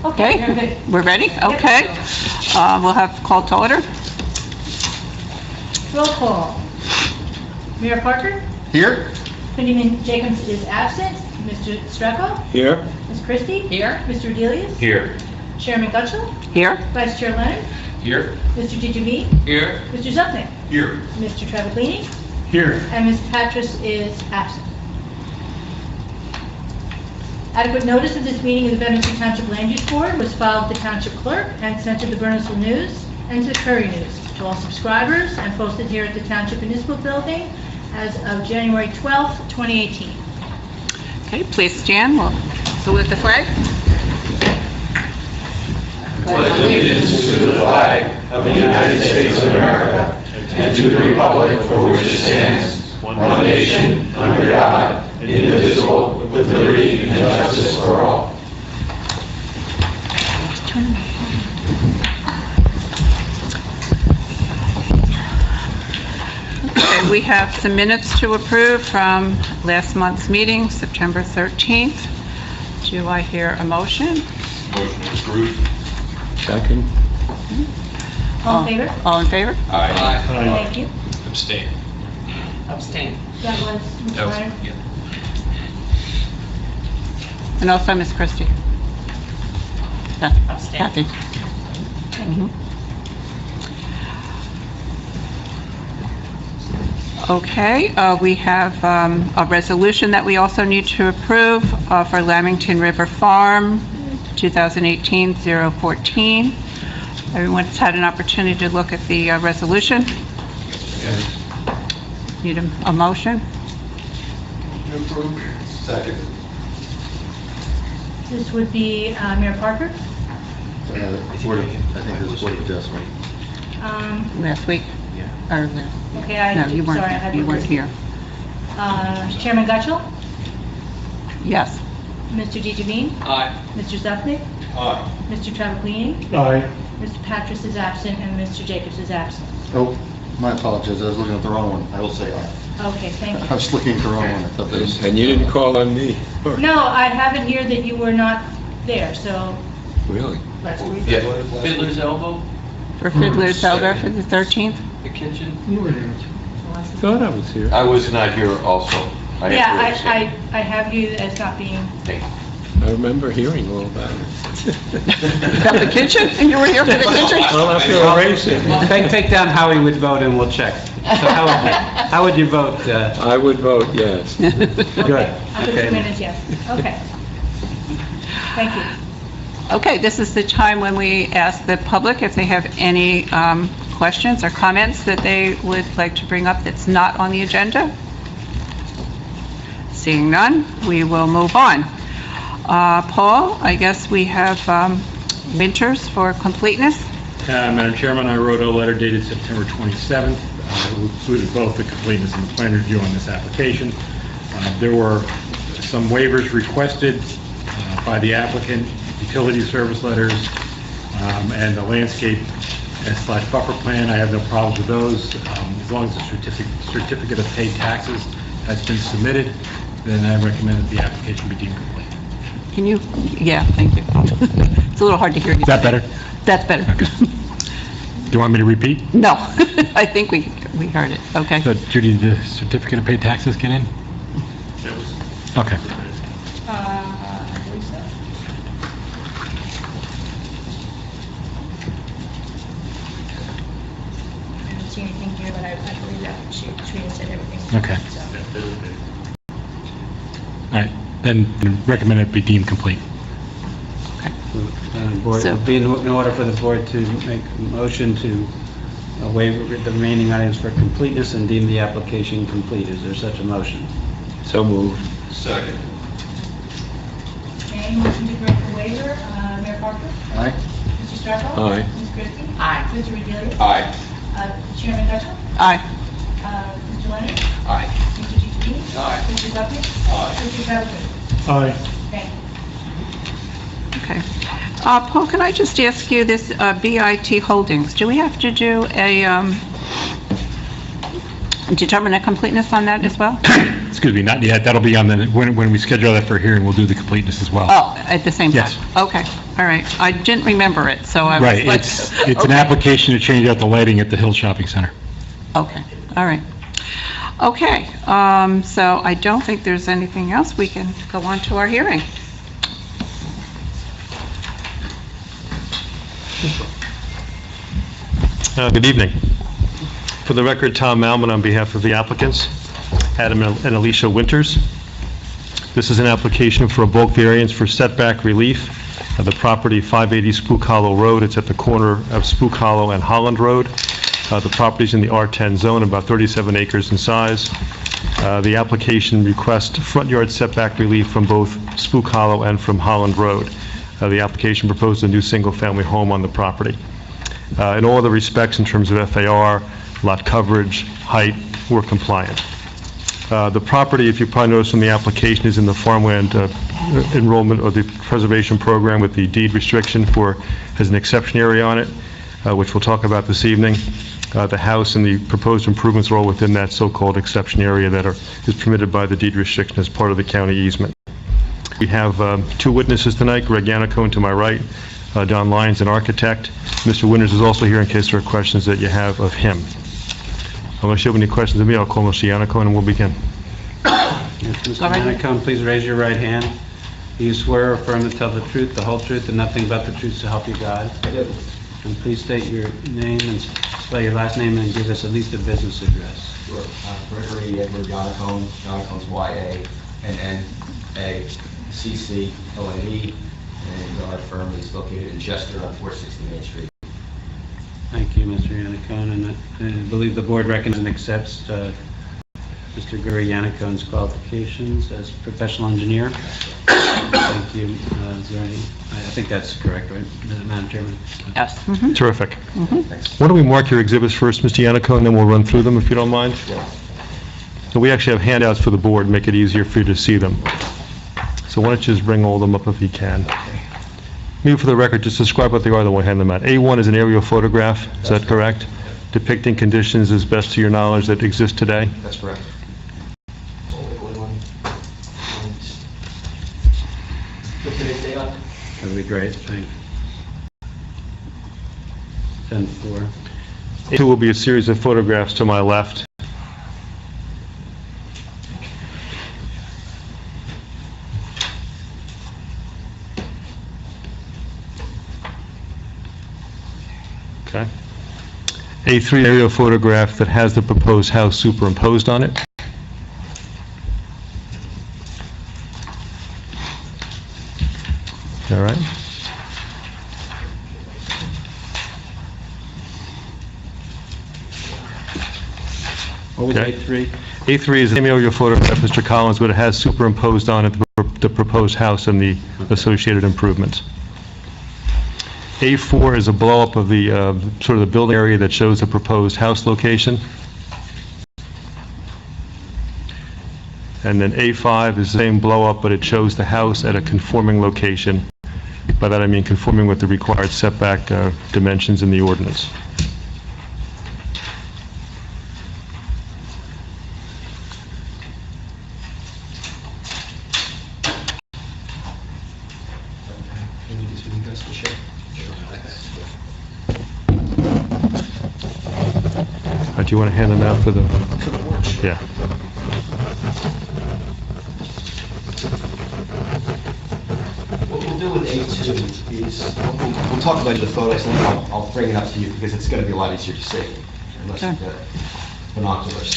Okay, we're ready? Okay. We'll have call to order. Roll call. Mayor Parker? Here? Committeeman Jacobs is absent. Mr. Strecco? Here. Ms. Christie? Here. Mr. Delius? Here. Chairman Gutschall? Here. Vice Chair Leonard? Here. Mr. DeGiovanni? Here. Mr. Zupnik? Here. Mr. Travaglini? Here. And Ms. Patras is absent. Adequate notice of this meeting of the Bennington Township Land Use Board was filed with the Township Clerk and sent to the Burnasville News and to the Courier News to all subscribers and posted here at the Township Municipal Building as of January 12th, 2018. Okay, please stand. We'll salute the flag. Pledge allegiance to the flag of the United States of America and to the republic for which it stands, one nation, under God, indivisible, with liberty and justice for all. Okay, we have some minutes to approve from last month's meeting, September 13th. Do I hear a motion? Motion approved. Second. All in favor? All in favor? Aye. Thank you. Abstain. Abstain. That was Mr. Leonard. Yeah. And also Ms. Christie. Abstain. Kathy. Mhm. Okay, we have a resolution that we also need to approve for Lamington River Farm, 2018-014. Everyone's had an opportunity to look at the resolution. Need a motion? Approved. Second. This would be Mayor Parker. I think this is what it does, right? Last week? Yeah. Or, Okay, no, you sorry, I had weren't to- here. Chairman Gutschall? Yes. Mr. DeGiovanni? Aye. Mr. Zupnik? Aye. Mr. Travaglini? Aye. Mr. Patras is absent and Mr. Jacobs is absent. Oh, my apologies, I was looking at the wrong one. I will say aye. Okay, thank I you. was looking at the wrong one. I thought that was... And you didn't call on me? No, I have it here that you were not there, so Really? Yeah. Fiddler's elbow, For Fiddler's Elbow for the 13th? the kitchen. Thought I was here. I was not here also. I have to yeah, abstain. I have you as not being, Thank you. I remember hearing all about it. About the kitchen? And you were here for the kitchen? I'll have to erase it. Take down how he would vote and we'll check. So how would you vote? I would vote yes. Good. I'll put 2 Okay. minutes, yes. Okay. Thank you. Okay, this is the time when we ask the public if they have any questions or comments that they would like to bring up that's not on the agenda. Seeing none, we will move on. Paul, I guess we have Winters for completeness. Madam Chairman, I wrote a letter dated September 27th. It included both the completeness and the plan review on this application. There were some waivers requested by the applicant, utility service letters, and the landscape / buffer plan. I have no problems with those. As long as the certificate of paid taxes has been submitted, then I recommend that the application be deemed complete. Can you, yeah, thank you. It's a little hard to hear you. Is that better? That's better. Do you want me to repeat? No, I think we heard it. Okay. So, Judy, the certificate of paid taxes get in? Okay. I believe so. I don't see anything here, but I believe that Trina said everything. Okay. So, All right, then recommend it be deemed complete. Board, So- it would be in order for the board to make a motion to waive the remaining items for completeness and deem the application complete. Is there such a motion? So moved. Second. Okay, motion to grant the waiver, Mayor Parker? Aye. Mr. Strecco? Aye. Ms. Christie? Aye. Mr. Delius? Aye. Chairman Gutschall? Aye. Mr. Leonard? Aye. Mr. DeGiovanni? Aye. Mr. Zupnik? Aye. Mr. Travaglini? Aye. Thank you. Okay. Paul, can I just ask you this, BIT Holdings, do we have to do a determine a completeness on that as well? Excuse me, not yet. That'll be on the, when we schedule that for a hearing, we'll do the completeness as well. Oh, at the same time? Yes. Okay, all right. I didn't remember it, so I was Right, like... it's an Okay. application to change out the lighting at the Hill Shopping Center. Okay, all right. Okay, so I don't think there's anything else. We can go on to our hearing. Good evening. For the record, Tom Malman on behalf of the applicants, Adam and Alicia Winters. This is an application for a bulk variance for setback relief of the property 580 Spook Hollow Road. It's at the corner of Spook Hollow and Holland Road. The property's in the R10 zone, about 37 acres in size. The application requests front yard setback relief from both Spook Hollow and from Holland Road. The application proposed a new single-family home on the property. In all other respects, in terms of FAR, lot coverage, height, we're compliant. The property, if you probably noticed from the application, is in the farmland enrollment or the preservation program with the deed restriction has an exception area on it, which we'll talk about this evening. The house and the proposed improvements are all within that so-called exception area that is permitted by the deed restriction as part of the county easement. We have two witnesses tonight, Greg Yannicone to my right, Don Lyons, an architect. Mr. Winters is also here in case there are questions that you have of him. Unless you have any questions of me, I'll call Mr. Yannicone and we'll begin. Yes, Mr. All right. Yannicone, please raise your right hand. Do you swear or affirm to tell the truth, the whole truth, and nothing but the truth to help you God? I do. And please state your name and spell your last name and give us at least a business address. Sure. Gregory Edward Yannicone. Yannicone's Y-A-N-N-A-C-C-O-N-E, and our firm is located in Chester on 460 Main Street. Thank you, Mr. Yannicone, and I believe the board recognizes and accepts Mr. Gregory Yannicone's qualifications as professional engineer. Thank you. Is there any, I think that's correct, right, Madam Chairman? Yes. Terrific. Thanks. Why don't we mark your exhibits first, Mr. Yannicone, and then we'll run through them if you don't mind? So we actually have handouts for the board, make it easier for you to see them. So why don't you just bring all of them up if you can. Maybe for the record, just describe what they are, then we'll hand them out. A1 is an aerial photograph, is that correct? Depicting conditions as best to your knowledge that exist today? That's correct. Put today's date on. That'd be great, thank you. 10-4. A2 will be a series of photographs to my left. Okay. A3 aerial photograph that has the proposed house superimposed on it. All right. What was Okay. A3? A3 is an aerial photograph, Mr. Collins, but it has superimposed on it the proposed house and the associated improvements. A4 is a blow-up of the, sort of the building area that shows the proposed house location. And then A5 is the same blow-up, but it shows the house at a conforming location. By that I mean conforming with the required setback dimensions in the ordinance. Do you want to hand them out for the... Yeah. What we'll do with A2 is, we'll talk about the photos, and then I'll bring it up to you, because it's going to be a lot easier to see, unless you've got binoculars.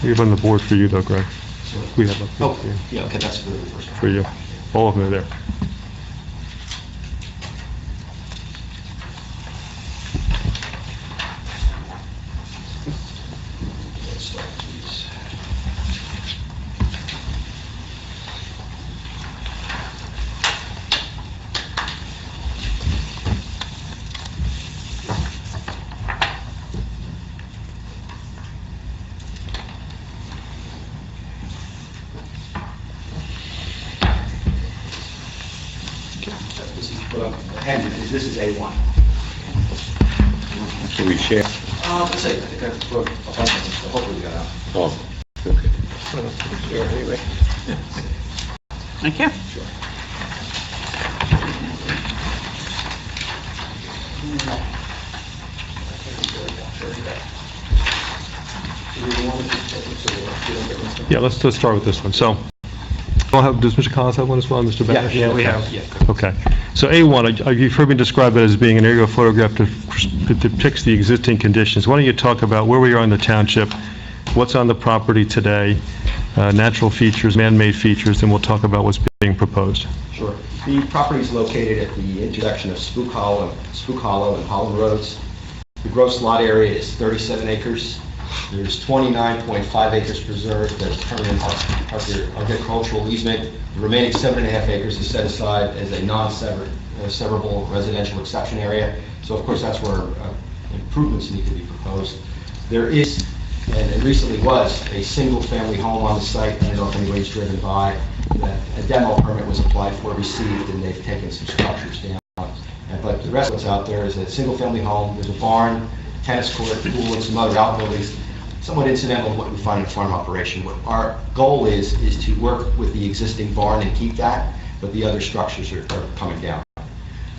We have on the board for you though, Greg. We have up Oh, here yeah, okay, that's for the first one. for you. All of them are there. Let's start, please. This is A1. Can we share? Let's see, I think I wrote a bunch of them, so hopefully we got out. Oh, okay. Share anyway. Thank you. Yeah, let's start with this one. So, does Mr. Collins have one as well, Mr. Benish? Yeah, we have, yeah. Okay. So A1, you've heard me describe it as being an aerial photograph that depicts the existing conditions. Why don't you talk about where we are in the township, what's on the property today, natural features, man-made features, and we'll talk about what's being proposed. Sure. The property is located at the intersection of Spook Hollow and Holland Roads. The gross lot area is 37 acres. There's 29.5 acres preserved as permanent agricultural easement. The remaining 7.5 acres is set aside as a non-severable residential exception area. So of course that's where improvements need to be proposed. There is, and it recently was, a single-family home on the site. I don't know if anybody's driven by. A demo permit was applied for, received, and they've taken some structures down. But the rest of what's out there is a single-family home. There's a barn, tennis court, pool, and some other outbuildings. Somewhat incidental to what we find in a farm operation. What our goal is to work with the existing barn and keep that, but the other structures are coming down.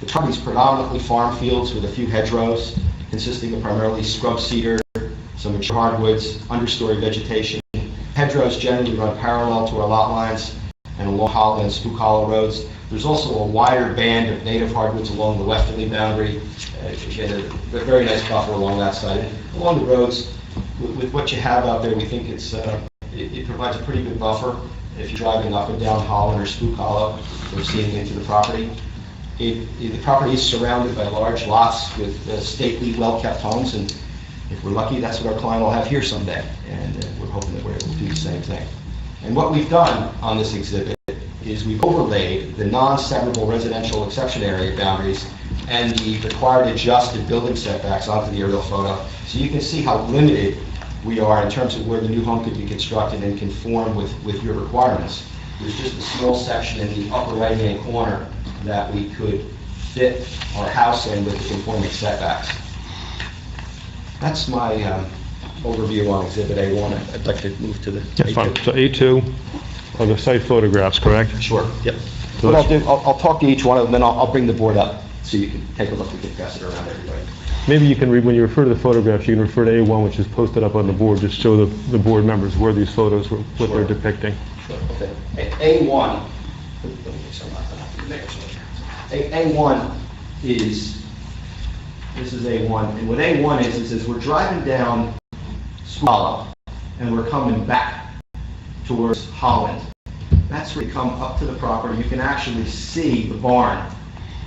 The property is predominantly farm fields with a few hedgerows, consisting of primarily scrub cedar, some mature hardwoods, understory vegetation. Hedgerows generally run parallel to our lot lines and along Holland and Spook Hollow roads. There's also a wider band of native hardwoods along the westerly boundary. Again, a very nice buffer along that side. And along the roads, with what you have out there, we think it provides a pretty good buffer if you're driving up and down Holland or Spook Hollow or seeing into the property. The property is surrounded by large lots with stately, well-kept homes, and if we're lucky, that's what our client will have here someday, and we're hoping that we're able to do the same thing. And what we've done on this exhibit is we've overlaid the non-severable residential exception area boundaries and the required adjusted building setbacks onto the aerial photo, so you can see how limited we are in terms of where the new home could be constructed and conform with your requirements. There's just a small section in the upper right-hand corner that we could fit our house in with the conforming setbacks. That's my overview on Exhibit A1. I'd like to move to the That's fine. A2. So A2 are the site photographs, correct? Sure, yep. What I'll do, I'll talk to each one of them, then I'll bring the board up so you can take a look. We can pass it around everybody. Maybe you can read, when you refer to the photographs, you can refer to A1, which is posted up on the board, just show the board members where these photos, what they're depicting. Sure, okay. A1, A1 is, this is A1, and what A1 is we're driving down Swallow, and we're coming back towards Holland. That's where you come up to the property. You can actually see the barn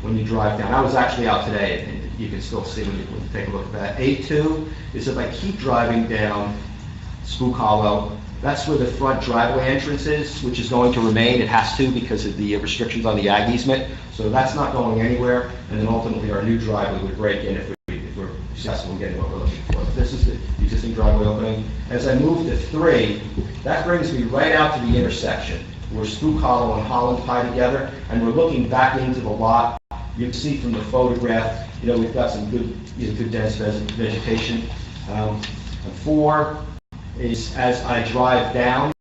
when you drive down. I was actually out today, and you can still see when you take a look at that. A2 is if I keep driving down Spook Hollow, that's where the front driveway entrance is, which is going to remain. It has to because of the restrictions on the ag easement. So that's not going anywhere. And then ultimately our new driveway would break in if we're successful in getting what we're looking for. This is the existing driveway opening. As I move to 3, that brings me right out to the intersection where Spook Hollow and Holland tie together, and we're looking back into the lot. You can see from the photograph, we've got some good dense vegetation. 4 is as I drive down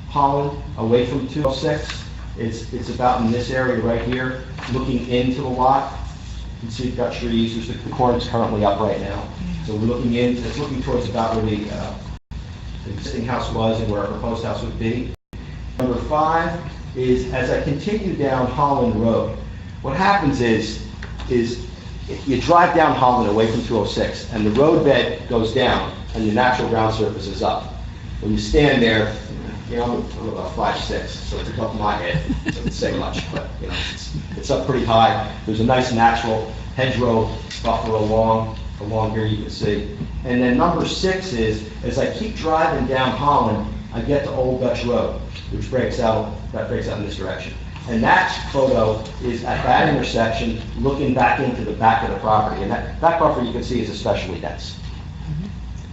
Holland away from 206, it's about in this area right here, looking into the lot. You can see you've got trees. The corn is currently up right now. So we're looking in, it's looking towards about where the existing house was and where our proposed house would be. Number 5 is as I continue down Holland Road, what happens is you drive down Holland away from 206 and the roadbed goes down and the natural ground surface is up. When you stand there, I'm about 5'6", so it's above my head. It doesn't say much, but it's up pretty high. There's a nice natural hedgerow buffer along here you can see. And then number 6 is as I keep driving down Holland, I get to Old Dutch Road, which breaks out in this direction. And that photo is at that intersection, looking back into the back of the property. And that buffer you can see is especially dense.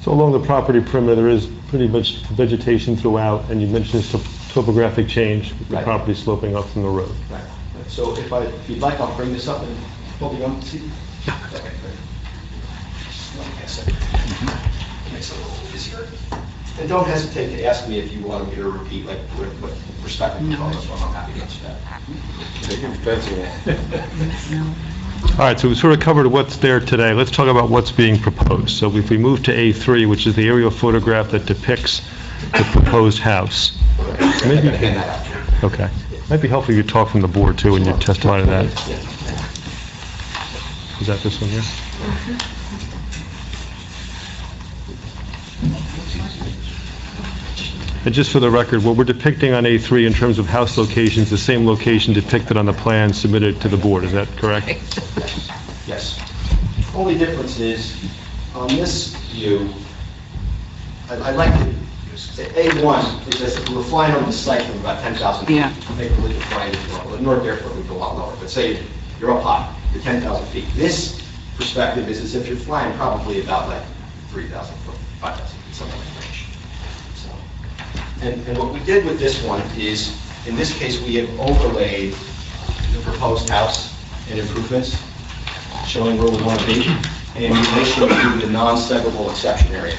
So along the property perimeter, there is pretty much vegetation throughout, and you mentioned this topographic change with the Right. property sloping up from the road. Right. So if you'd like, I'll bring this up and Paul, do you want to see? Yeah. Okay, great. Makes it a little easier. And don't hesitate to ask me if you want me to repeat, like, what perspective you follow, so I'm happy to answer that. All right, so we sort of covered what's there today. Let's talk about what's being proposed. So if we move to A3, which is the aerial photograph that depicts the proposed house. Maybe, okay. Might be helpful if you talk from the board, too, when you testify to that. Is that this one here? And just for the record, what we're depicting on A3 in terms of house locations, the same location depicted on the plan submitted to the board, is that correct? Yes. Only difference is, on this view, I'd like to, A1 is as if we're flying over the site from about 10,000 feet. Yeah. Make a believe flying well, North Airport would go a lot lower, but say you're up high, you're 10,000 feet. This perspective is as if you're flying probably about like 3,000 foot, 5,000 feet, something like that. And what we did with this one is, in this case, we have overlaid the proposed house and improvements, showing where we want to be, in relation to the non-severable exception area.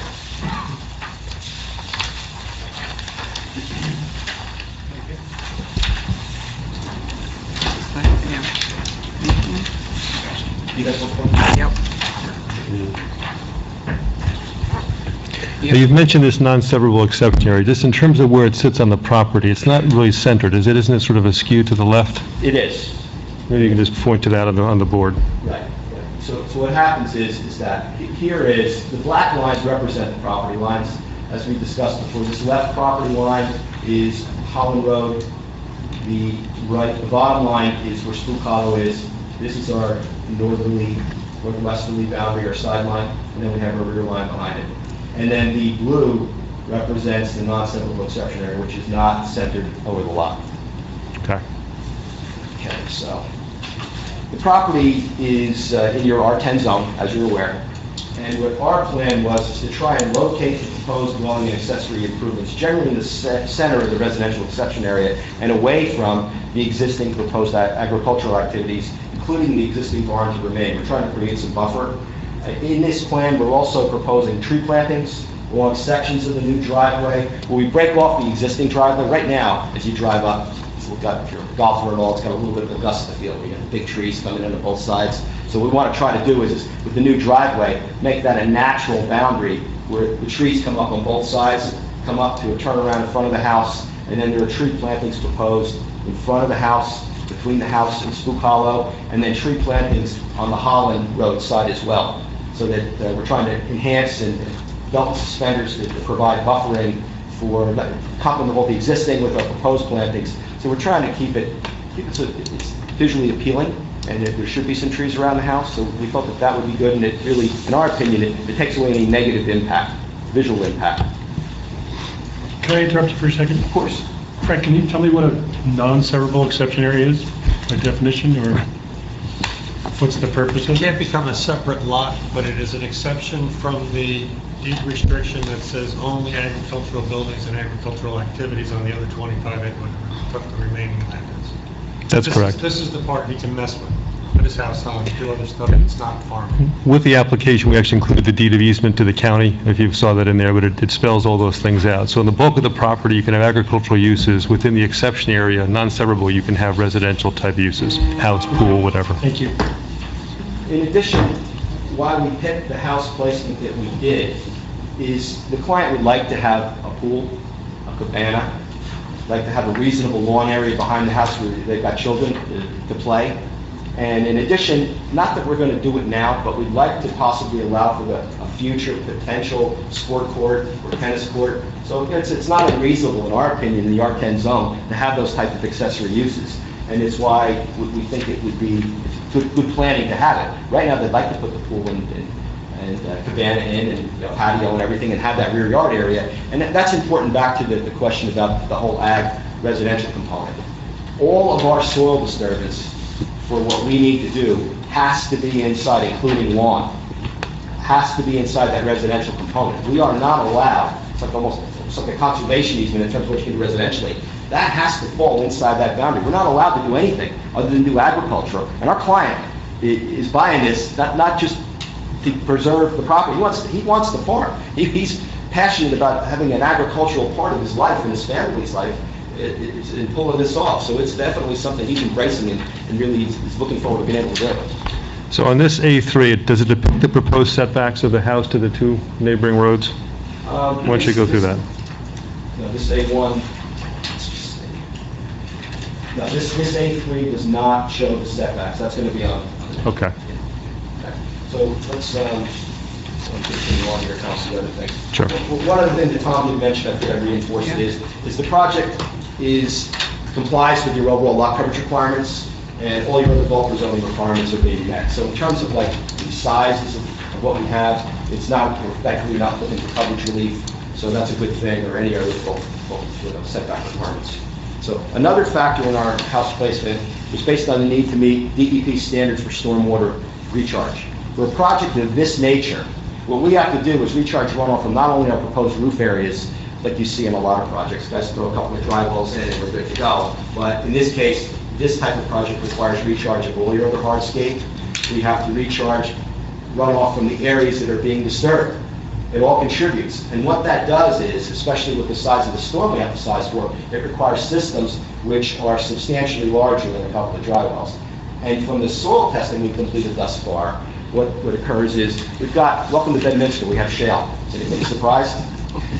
You guys look for it? Now, you've mentioned this non-severable exception area. Just in terms of where it sits on the property, it's not really centered, is it? Isn't it sort of askew to the left? It is. Maybe you can just point to that on the board. Right. So what happens is that here is, the black lines represent the property lines. As we discussed before, this left property line is Holland Road. The bottom line is where Spook Hollow is. This is our northwesterly boundary or sideline, and then we have our rear line behind it. And then the blue represents the non-severable exception area, which is not centered over the lot. Okay. Okay, so the property is in your R10 zone, as you're aware. And what our plan was is to try and locate the proposed dwelling and accessory improvements, generally in the center of the residential exception area and away from the existing proposed agricultural activities, including the existing barn to remain. We're trying to create some buffer. In this plan, we're also proposing tree plantings along sections of the new driveway where we break off the existing driveway. Right now, as you drive up, we've got, if you're a golfer and all, it's got a little bit of Augusta feel. We got big trees coming in on both sides. So what we want to try to do is with the new driveway, make that a natural boundary where the trees come up on both sides, come up to a turnaround in front of the house, and then there are tree plantings proposed in front of the house, between the house and Spook Hollow, and then tree plantings on the Holland Road side as well. So that we're trying to enhance and belt and suspenders to provide buffering for complement both the existing with our proposed plantings. So we're trying to keep it so it's visually appealing, and that there should be some trees around the house. So we thought that that would be good, and it really, in our opinion, it takes away any negative impact, visual impact. Can I interrupt you for a second? Of course. Frank, can you tell me what a non-severable exception area is, by definition, or what's the purpose of It it? can't become a separate lot, but it is an exception from the deed restriction that says only agricultural buildings and agricultural activities on the other 25 acres, the remaining land is. That's correct. This is the part he can mess with. Put his house on, do other stuff, it's not farming. With the application, we actually included the deed of easement to the county, if you saw that in there, but it spells all those things out. So in the bulk of the property, you can have agricultural uses. Within the exception area, non-severable, you can have residential type uses, house, pool, whatever. Thank you. In addition, why we picked the house placement that we did is the client would like to have a pool, a cabana, like to have a reasonable lawn area behind the house where they've got children to play. And in addition, not that we're going to do it now, but we'd like to possibly allow for a future potential sport court or tennis court. So it's not unreasonable, in our opinion, in the R10 zone to have those type of accessory uses. And it's why we think it would be good planning to have it. Right now, they'd like to put the pool and cabana in and patio and everything and have that rear yard area. And that's important back to the question about the whole ag residential component. All of our soil disturbance for what we need to do has to be inside, including lawn, has to be inside that residential component. We are not allowed, it's like a conservation easement in terms of what you can do residentially. That has to fall inside that boundary. We're not allowed to do anything other than do agriculture. And our client is buying this, not just to preserve the property, he wants the farm. He's passionate about having an agricultural part of his life and his family's life in pulling this off. So it's definitely something he's embracing and really is looking forward to being able to do. So on this A3, does it depict the proposed setbacks of the house to the two neighboring roads? Why don't you go through that? No, this A1, no, this A3 does not show the setbacks. That's going to be on. Okay. So let's continue on here, Council, the other things. Sure. One other thing that Tom did mention, I think I reinforced it, is the project complies with your overall lot coverage requirements, and all your other bulk zoning requirements are being met. So in terms of like the sizes of what we have, it's not, we're effectively not looking for coverage relief, so that's a good thing, or any other bulk setback requirements. So another factor in our house placement is based on the need to meet DEP standards for stormwater recharge. For a project of this nature, what we have to do is recharge runoff from not only our proposed roof areas, like you see in a lot of projects, guys throw a couple of dry wells in and we're good to go. But in this case, this type of project requires recharge of all your other hardscape. We have to recharge runoff from the areas that are being disturbed. It all contributes. And what that does is, especially with the size of the storm we have to size for, it requires systems which are substantially larger than a couple of dry wells. And from the soil testing we've completed thus far, what occurs is, we've got, welcome to Bedminster, we have shale. Is anybody surprised?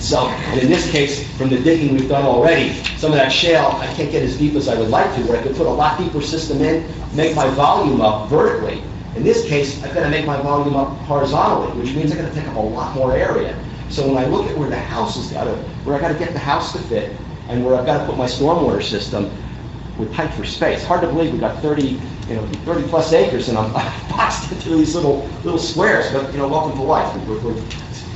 So, and in this case, from the digging we've done already, some of that shale, I can't get as deep as I would like to, but I could put a lot deeper system in, make my volume up vertically. In this case, I've got to make my volume up horizontally, which means I've got to take up a lot more area. So when I look at where the house is where I got to get the house to fit, and where I've got to put my stormwater system, we're tight for space. Hard to believe we've got 30 plus acres, and I'm boxed into these little squares. But welcome to life.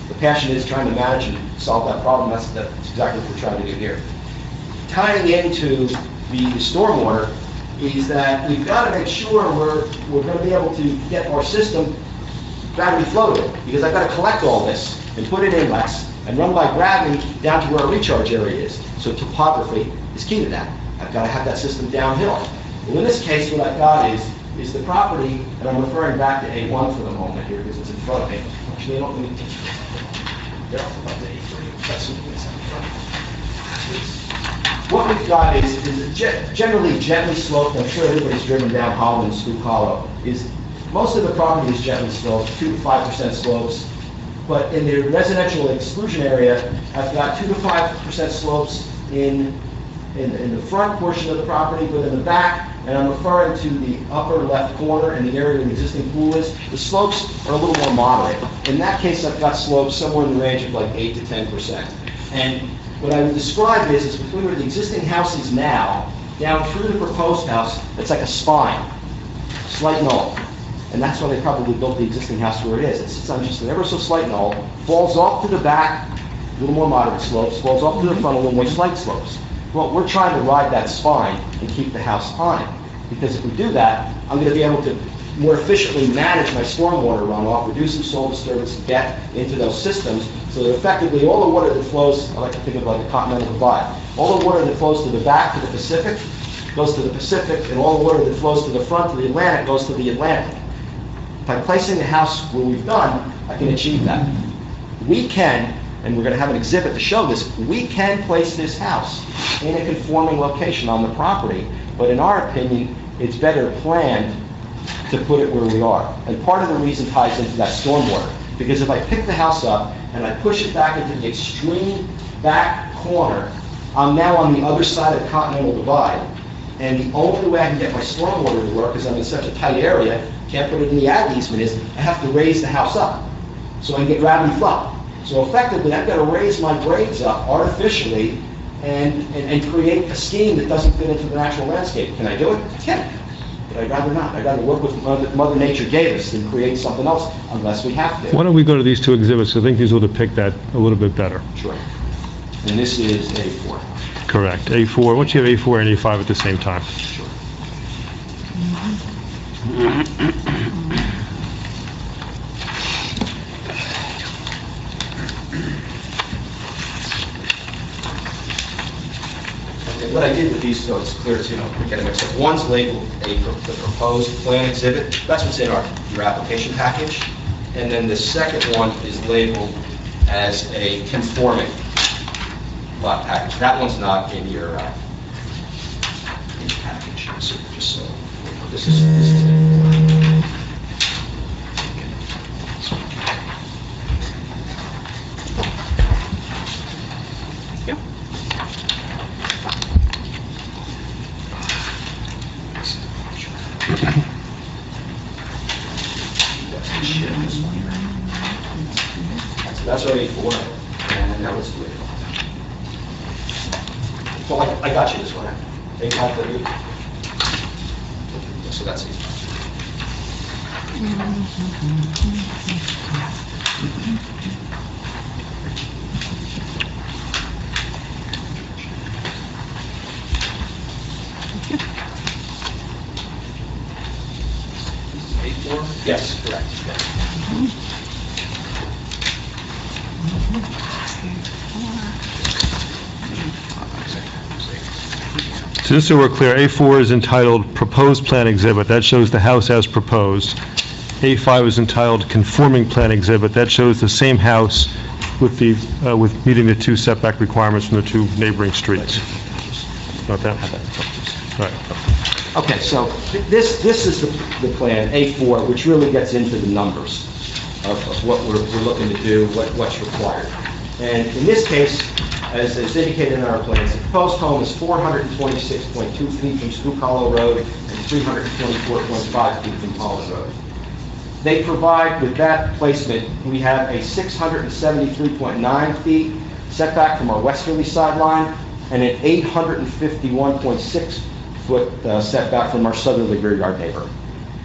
The passion is trying to manage and solve that problem. That's exactly what we're trying to do here. Tying into the stormwater is that we've got to make sure we're going to be able to get our system gravity floated, because I've got to collect all this and put it in inlets and run by gravity down to where our recharge area is. So topography is key to that. I've got to have that system downhill. Well, in this case, what I've got is the property, and I'm referring back to A1 for the moment here because it's in front of me. Actually, I don't need to get off about the A3. That's what's in front of me. What we've got is generally gently sloped. I'm sure everybody's driven down Holland and Spook Hollow. Most of the property is gently sloped, 2 to 5% slopes. But in the residential exclusion area, I've got 2 to 5% slopes in the front portion of the property, but in the back, and I'm referring to the upper left corner and the area where the existing pool is, the slopes are a little more moderate. In that case, I've got slopes somewhere in the range of like 8 to 10%. And what I would describe is between where the existing house is now, down through the proposed house, it's like a spine, slight knoll. And that's why they probably built the existing house where it is. It sits on just an ever so slight knoll, falls off to the back, a little more moderate slopes, falls off to the front, a little more slight slopes. Well, we're trying to ride that spine and keep the house on it. Because if we do that, I'm going to be able to more efficiently manage my stormwater runoff, reduce some soil disturbance, and get into those systems so that effectively all the water that flows, I like to think of like a continental divide, all the water that flows to the back to the Pacific goes to the Pacific, and all the water that flows to the front to the Atlantic goes to the Atlantic. By placing the house where we've done, I can achieve that. We can, and we're going to have an exhibit to show this, we can place this house in a conforming location on the property, but in our opinion, it's better planned to put it where we are. And part of the reason ties into that stormwater, because if I pick the house up and I push it back into the extreme back corner, I'm now on the other side of the Continental Divide. And the only way I can get my stormwater to work, because I'm in such a tight area, can't put it in the ag easement, is I have to raise the house up so I can get gravity flow. So effectively, I've got to raise my grades up artificially and create a scheme that doesn't fit into the natural landscape. Can I do it? I can. But I'd rather not. I'd rather work with Mother Nature gave us than create something else unless we have to. Why don't we go to these two exhibits? I think these will depict that a little bit better. Sure. And this is A4. Correct. A4. Why don't you have A4 and A5 at the same time? Sure. what I did with these, so it's clear to, get a mix up. One's labeled the proposed plan exhibit. That's what's in your application package. And then the second one is labeled as a conforming lot package. That one's not in your package. So just so, this is it. That's already four, and that was three. Well, I got you this one. They got the, so that's it. A4? Yes, correct. Yes. So just so we're clear, A4 is entitled Proposed Plan Exhibit. That shows the house as proposed. A5 is entitled Conforming Plan Exhibit. That shows the same house with with meeting the two setback requirements from the two neighboring streets. Not that? Right. Okay, so this is the plan, A4, which really gets into the numbers of what we're looking to do, what's required. And in this case, as is indicated in our plans, the proposed home is 426.2 feet from Spook Hollow Road and 324.5 feet from Holland Road. They provide, with that placement, we have a 673.9 feet setback from our westerly sideline and an 851.6 foot setback from our southerly rear yard neighbor.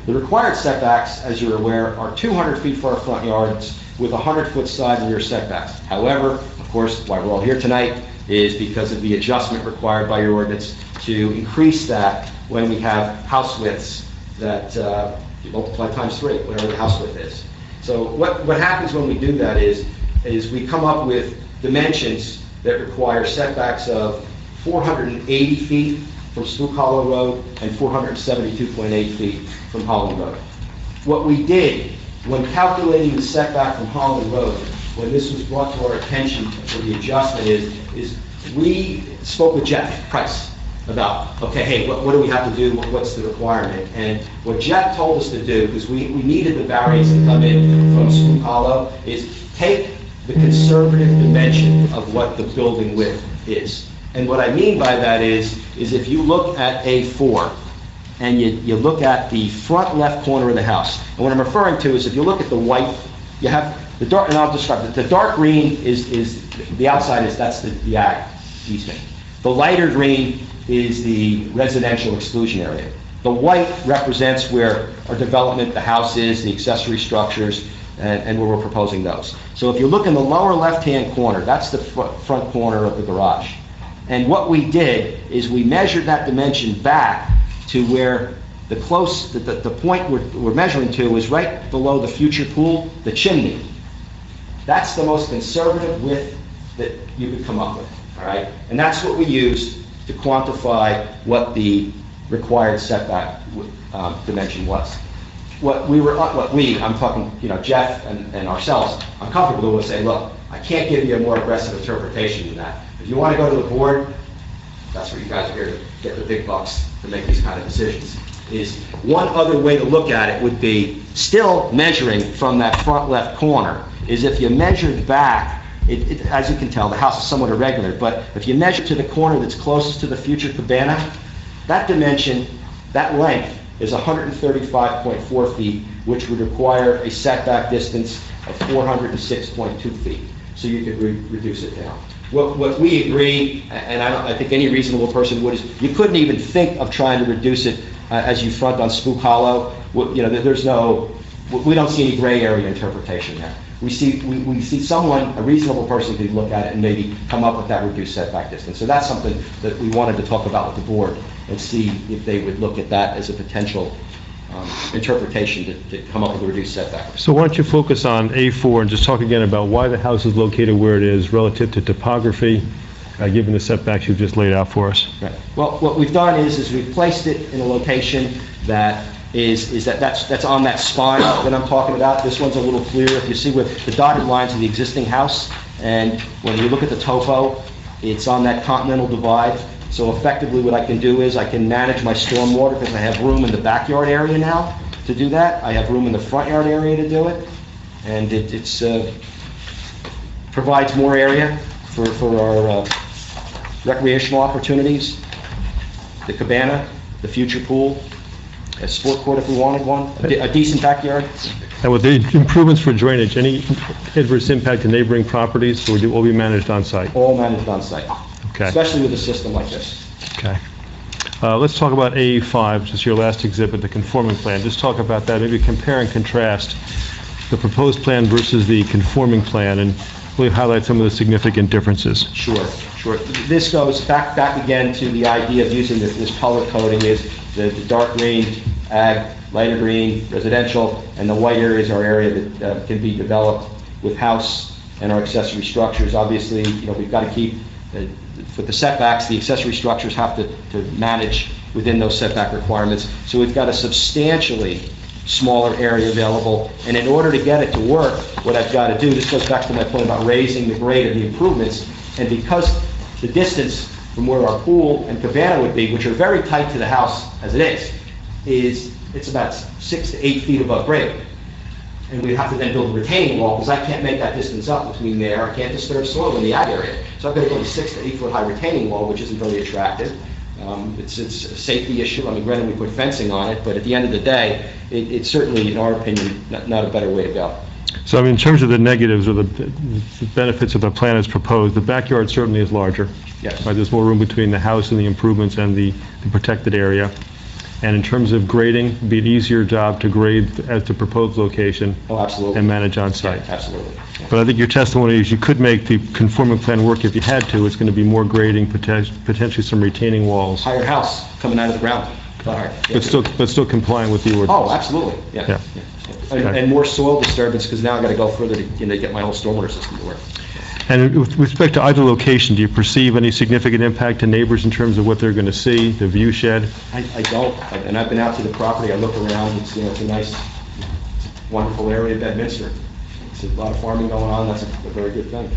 The required setbacks, as you're aware, are 200 feet for our front yards with 100-foot side and rear setbacks. However, of course, why we're all here tonight is because of the adjustment required by your ordinance to increase that when we have house widths that you multiply times 3, whatever the house width is. So what happens when we do that is we come up with dimensions that require setbacks of 480 feet from Spook Hollow Road and 472.8 feet from Holland Road. What we did when calculating the setback from Holland Road, when this was brought to our attention for the adjustment is we spoke with Jeff Price about, okay, hey, what do we have to do? What's the requirement? And what Jeff told us to do, because we needed the variance to come in from Spook Hollow, is take the conservative dimension of what the building width is. And what I mean by that is if you look at A4 and you look at the front left corner of the house, and what I'm referring to is if you look at the white, you have the dark, and I'll describe it. The dark green is the outside that's the ag easement. The lighter green is the residential exclusion area. The white represents where our development, the house is, the accessory structures, and where we're proposing those. So if you look in the lower left-hand corner, that's the front corner of the garage. And what we did is we measured that dimension back to where the point we're measuring to is right below the future pool, the chimney. That's the most conservative width that you could come up with, all right? And that's what we used to quantify what the required setback dimension was. I'm talking, Jeff and ourselves, I'm comfortable with saying, look, I can't give you a more aggressive interpretation than that. If you want to go to the board, that's where you guys are here to get the big bucks to make these kind of decisions. Is one other way to look at it would be still measuring from that front left corner, is if you measured back, as you can tell, the house is somewhat irregular, but if you measure to the corner that's closest to the future cabana, that dimension, that length is 135.4 feet, which would require a setback distance of 406.2 feet. So you could reduce it down. What we agree, and I think any reasonable person would, is you couldn't even think of trying to reduce it as you front on Spook Hollow. We don't see any gray area interpretation there. We see someone, a reasonable person, could look at it and maybe come up with that reduced setback distance. So that's something that we wanted to talk about with the board and see if they would look at that as a potential interpretation to come up with a reduced setback. So why don't you focus on A4 and just talk again about why the house is located where it is relative to topography given the setbacks you've just laid out for us. Right. Well, what we've done is we've placed it in a location that that's on that spine that I'm talking about. This one's a little clearer. If you see with the dotted lines of the existing house, and when you look at the topo, it's on that continental divide. So effectively what I can do is I can manage my stormwater because I have room in the backyard area now to do that. I have room in the front yard area to do it. And it's provides more area for our recreational opportunities, the cabana, the future pool, a sport court if we wanted one, a decent backyard. And with the improvements for drainage, any adverse impact to neighboring properties, or will it all be managed on-site? All managed on site, Okay. especially with a system like this. Okay. Let's talk about A5, which is your last exhibit, the conforming plan. Just talk about that, maybe compare and contrast the proposed plan versus the conforming plan, and really highlight some of the significant differences. Sure. This goes back again to the idea of using this color coding is the dark green, ag, lighter green, residential, and the white areas are area that can be developed with house and our accessory structures. Obviously, we've got to keep, for the setbacks, the accessory structures have to manage within those setback requirements. So we've got a substantially smaller area available, and in order to get it to work, what I've got to do, this goes back to my point about raising the grade of the improvements, and because the distance from where our pool and cabana would be, which are very tight to the house as it is it's about 6 to 8 feet above grade. And we have to then build a retaining wall, because I can't make that distance up between there. I can't disturb soil in the ag area. So I've got to build a 6 to 8 foot high retaining wall, which isn't very attractive. It's a safety issue. I mean, granted, we put fencing on it, but at the end of the day, it's certainly, in our opinion, not a better way to go. So, I mean, in terms of the negatives or the benefits of the plan as proposed, the backyard certainly is larger. Yes. Right, there's more room between the house and the improvements and the protected area. And in terms of grading, it'd be an easier job to grade at the proposed location Oh, absolutely. and manage on-site. Yeah, absolutely. But I think your testimony is you could make the conforming plan work if you had to. It's going to be more grading, potentially some retaining walls, Higher house coming out of the ground. but still compliant with the ordinance. Oh, absolutely, yeah. Yeah. And more soil disturbance, because now I've got to go further to get my whole stormwater system to work. And with respect to either location, do you perceive any significant impact to neighbors in terms of what they're going to see, the view shed? I don't, and I've been out to the property, I look around, it's a nice, wonderful area of Bedminster. It's a lot of farming going on, that's a very good thing.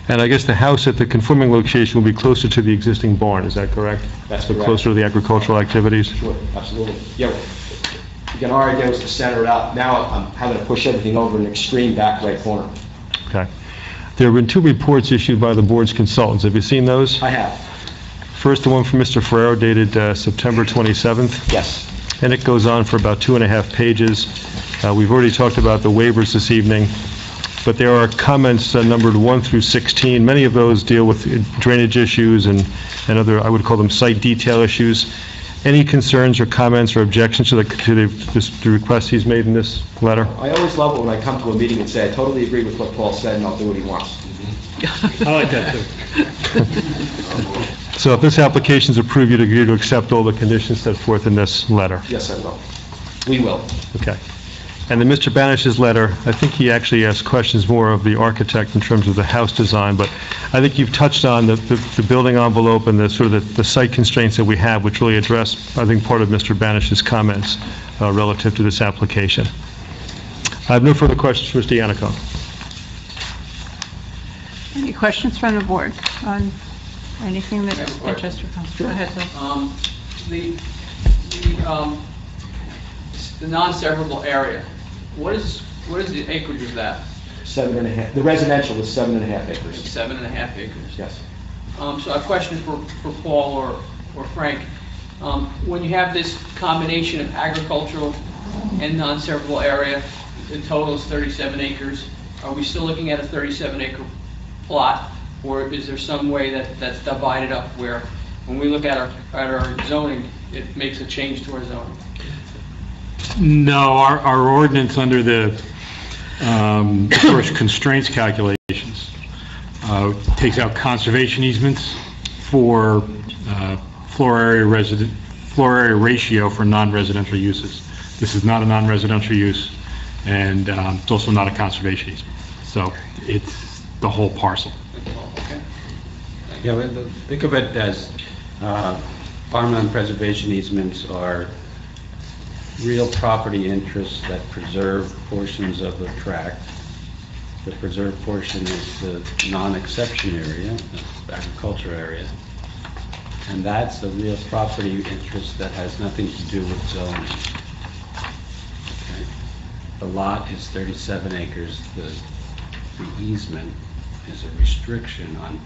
And I guess the house at the conforming location will be closer to the existing barn, is that correct? That's So correct. closer to the agricultural activities? Sure, absolutely. Yeah, again, our idea was to center it out, now I'm having to push everything over an extreme back right corner. Okay. There have been 2 reports issued by the board's consultants. Have you seen those? I have, First, the one from Mr. Ferrero dated September 27th. yes. And it goes on for about 2.5 pages. We've already talked about the waivers this evening, but there are comments numbered 1 through 16. Many of those deal with drainage issues and other, I would call them site detail issues. Any concerns or comments or objections to the request he's made in this letter? I always love it when I come to a meeting and say, I totally agree with what Paul said, and I'll do what he wants. I like that, too. So if this application is approved, you'd agree to accept all the conditions set forth in this letter? Yes, I will. We will. Okay. And then Mr. Banish's letter, I think he actually asked questions more of the architect in terms of the house design, but I think you've touched on the building envelope and the sort of the site constraints that we have, which really address, I think, part of Mr. Banish's comments relative to this application. I have no further questions for Mr. Yannicone. Any questions from the board on anything that interests you? Go ahead, Bill. The non-severable area, what is the acreage of that? 7.5, the residential is 7.5 acres. 7.5 acres. Yes. So a question for Paul or Frank. When you have this combination of agricultural and non-severable area, the total is 37 acres. Are we still looking at a 37-acre plot, or is there some way that's divided up where, when we look at our zoning, it makes a change to our zoning? No, our ordinance under the first constraints calculations takes out conservation easements for floor area ratio for non-residential uses. This is not a non-residential use, and it's also not a conservation easement. So it's the whole parcel. Okay. Thank Yeah, but think of it as farmland preservation easements are real property interests that preserve portions of the tract. The preserved portion is the non-exception area, the agriculture area. And that's the real property interest that has nothing to do with zoning. Okay? The lot is 37 acres. The easement is a restriction on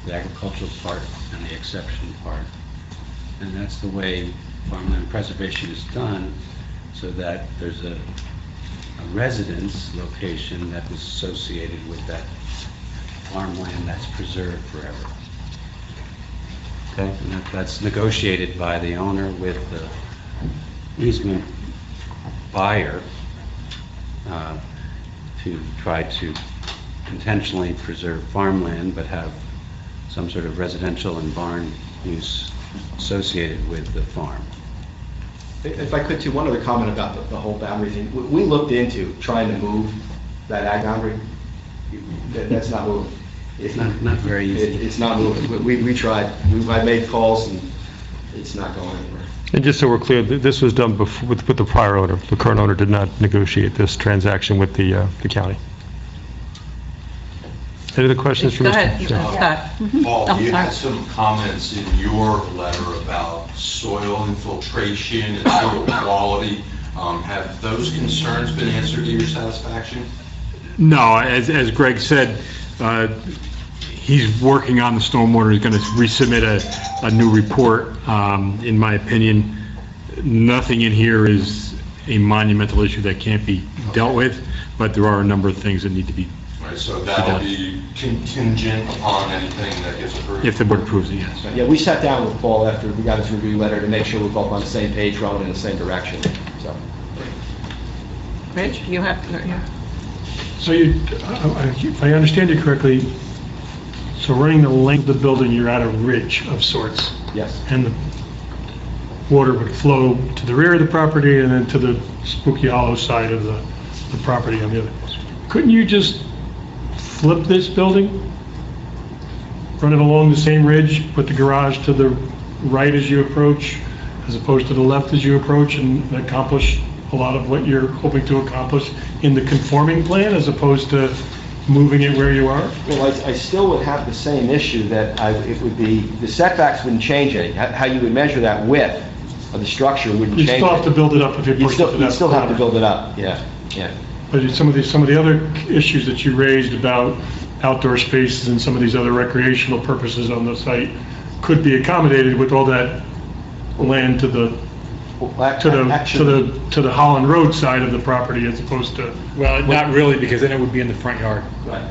the agricultural part and the exception part. And that's the way farmland preservation is done, so that there's a residence location that was associated with that farmland that's preserved forever. Okay, and that's negotiated by the owner with the easement buyer to try to intentionally preserve farmland, but have some sort of residential and barn use associated with the farm. If I could, too, one other comment about the whole boundary thing. We looked into trying to move that ag boundary. That's not moving. It's not very easy. It's not moving. We tried. I made calls, and it's not going anywhere. And just so we're clear, this was done before, with the prior owner. The current owner did not negotiate this transaction with the county. Any other questions from Go Mr. ahead, Chairman? Scott. Paul, Oh, you sorry. had some comments in your letter about soil infiltration and soil quality. Have those concerns been answered to your satisfaction? No, as Greg said, he's working on the stormwater, he's going to resubmit a new report. In my opinion, nothing in here is a monumental issue that can't be dealt with, but there are a number of things that need to be, Right, so that'll be contingent upon anything that gets approved? if the board approves it, yes. Yeah, we sat down with Paul after we got his review letter to make sure we're both on the same page, running in the same direction, so. Rich, you have, yeah. So if I understand you correctly, so running the length of the building, you're at a ridge of sorts, Yes. and the water would flow to the rear of the property and then to the Spooky Hollow side of the property on the other. Couldn't you just flip this building, run it along the same ridge, put the garage to the right as you approach, as opposed to the left as you approach, and accomplish a lot of what you're hoping to accomplish in the conforming plan, as opposed to moving it where you are? Well, I still would have the same issue that it would be, the setbacks wouldn't change any. How you would measure that width of the structure wouldn't You change still have to it. build it up if you push it to that You'd still have to corner. build it up, yeah. But some of the other issues that you raised about outdoor spaces and some of these other recreational purposes on the site could be accommodated with all that land to the Holland Road side of the property, as opposed to, Well, not really, because then it would be in the front yard. Right.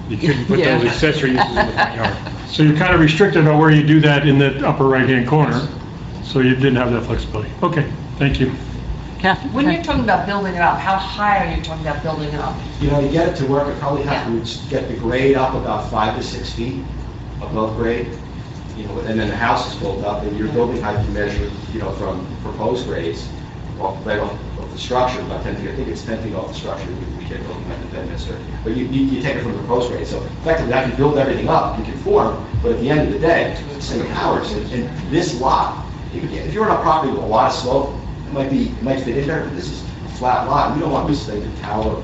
You couldn't put those accessory uses in the front yard. so you're kind of restricted about where you do that in the upper right-hand corner, so you didn't have that flexibility. Okay, thank you. Kathy? When you're talking about building it up, how high are you talking about building it up? You know, you get it to work, you probably have to get the grade up about 5 to 6 feet above grade. You know, and then the house is built up, and your building height you measure, you know, from proposed grades, right off of the structure, about 10 feet, I think it's 10 feet off the structure, we can't building height in Bedminster. But you take it from the proposed grade, so effectively, I can build everything up, you conform, but at the end of the day, it's the same hours, and this lot, if you're on a property with a lot of slope, it might fit in there, but this is a flat lot, we don't want this thing to tower.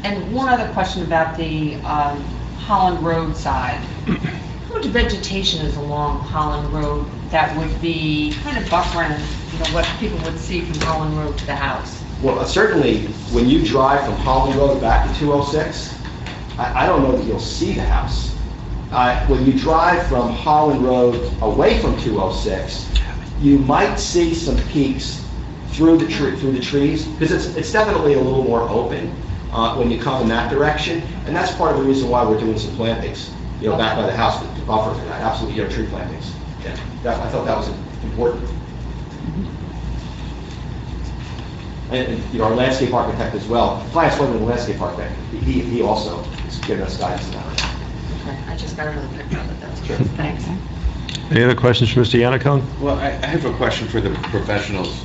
And one other question about the Holland Road side. How much vegetation is along Holland Road that would be kind of buffering, what people would see from Holland Road to the house? Well, certainly, when you drive from Holland Road back to 206, I don't know that you'll see the house. When you drive from Holland Road away from 206, you might see some peaks through the trees, because it's definitely a little more open when you come in that direction, and that's part of the reason why we're doing some plantings, back by the house to buffer for that. Absolutely, tree plantings. Yeah, I thought that was important. And our landscape architect as well, Client's one of the landscape architect, he also is giving us guidance in that regard. Okay, I just got another picture of it, that's Sure. good, thanks. Any other questions for Mr. Yannicone? Well, I have a question for the professionals.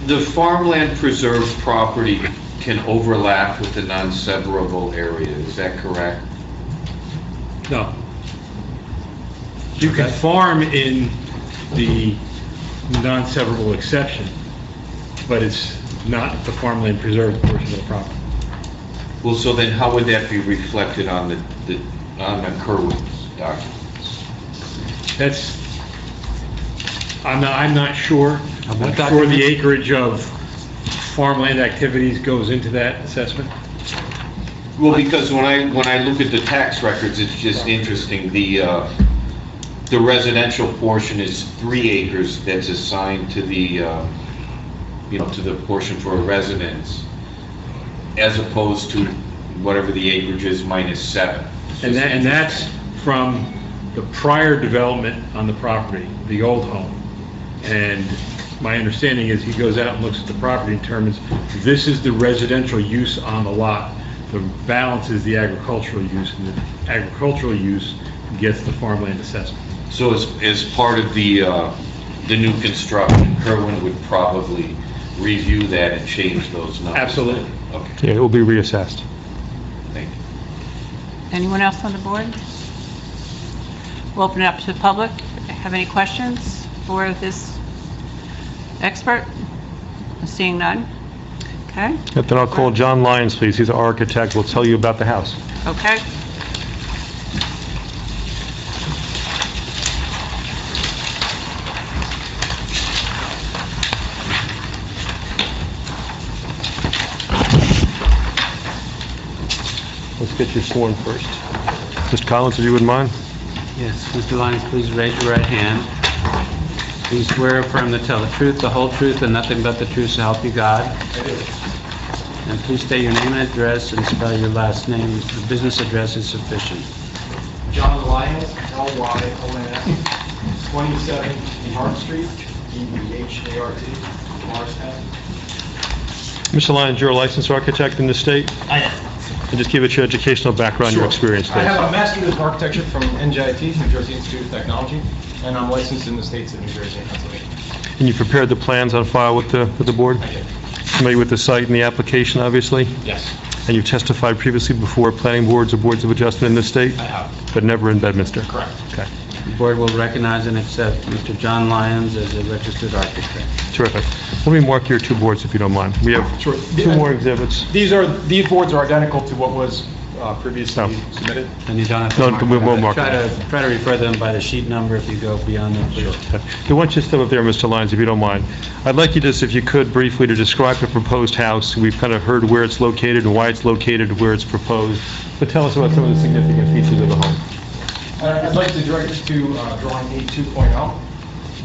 The farmland preserved property can overlap with the non-severable area, is that correct? No. You can farm in the non-severable exception, but it's not the farmland preserved portion of the property. Well, so then how would that be reflected on the Kerwin's documents? That's, I'm not sure. What I'm sure documents? the acreage of farmland activities goes into that assessment. Well, because when I look at the tax records, it's just interesting, the residential portion is 3 acres that's assigned to the, to the portion for a residence, as opposed to whatever the acreage is minus 7. And that's from the prior development on the property, the old home. And my understanding is he goes out and looks at the property and determines this is the residential use on the lot. The balance is the agricultural use, and the agricultural use gets the farmland assessment. So as part of the new construction, Kerwin would probably review that and change those numbers? Absolutely. Okay, Yeah, it will be reassessed. thank you. Anyone else on the board? We'll open it up to the public. Have any questions for this expert? Seeing none. Okay, And then I'll call John Lyons, please. He's our architect. Will tell you about the house. okay. Let's get you sworn first. Mr. Collins, if you wouldn't mind? Yes, Mr. Lyons, please raise your right hand. Please swear or affirm to tell the truth, the whole truth, and nothing but the truth to help you God. And please state your name and address and spell your last name. The business address is sufficient. John Lyons, Lyons, 27 Hart Street, Dehart, Morristown. Mr. Lyons, you're a licensed architect in the state? I am. And just give us your educational background, your experience, I please. have a Master's of Architecture from NJIT, New Jersey Institute of Technology, and I'm licensed in the states of New Jersey and Pennsylvania. And you prepared the plans on file with the board? I did. Familiar with the site and the application, obviously? Yes, And you've testified previously before planning boards or boards of adjustment in this state? I have. But never in Bedminster? Correct. Okay, The board will recognize and accept Mr. John Lyons as a registered architect. terrific. Let me mark your 2 boards if you don't mind. We have Sure. 2 more exhibits. These boards are identical to what was previously No. submitted. And you don't have to No, mark we them. won't mark Try them. to refer them by the sheet number if you go beyond them, please. Okay. Why don't you step up there, Mr. Lyons, if you don't mind? I'd like you just, if you could, briefly to describe the proposed house. We've kind of heard where it's located and why it's located, where it's proposed. But tell us about some of the significant features of the home. I'd like to direct you to drawing A2.0,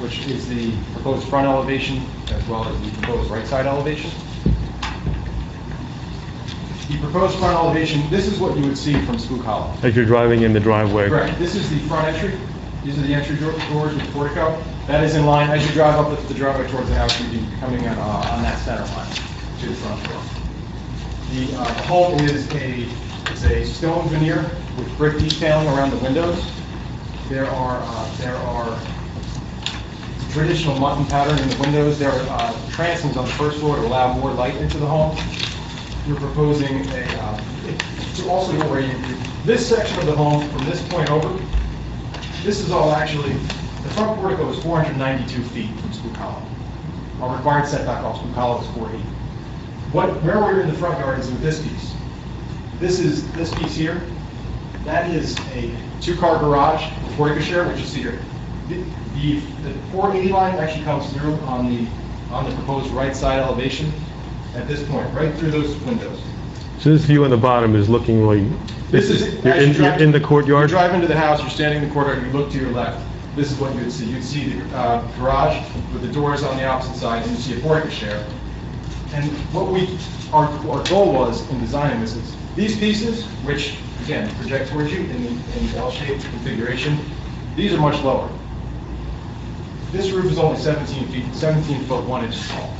which is the proposed front elevation as well as the proposed right side elevation. The proposed front elevation, this is what you would see from Spook Hollow. As you're driving in the driveway. Correct. This is the front entry. These are the entry doors with the portico. That is in line, as you drive up the driveway towards the house, you'd be coming in on that center line to the front door. The home is it's a stone veneer with brick detailing around the windows. There are traditional mutton pattern in the windows. There are transoms on the first floor to allow more light into the home. You're proposing to also go where this section of the home, from this point over, this is all actually, the front portico is 492 feet from Spook Hollow. Our required setback off Spook Hollow is 480. Where we're in the front yard is with this piece. This piece here, that is a 2-car garage, a portico share, which you see here. The 480 line actually comes through on the proposed right side elevation at this point, right through those windows. So this view on the bottom is looking really, you're in the courtyard? You drive into the house, you're standing in the courtyard, you look to your left. This is what you would see. You'd see the garage with the doors on the opposite side, and you see a portico share. And what our goal was in designing this is these pieces, which again project towards you in L-shaped configuration, these are much lower. This roof is only 17 foot 1 inch tall.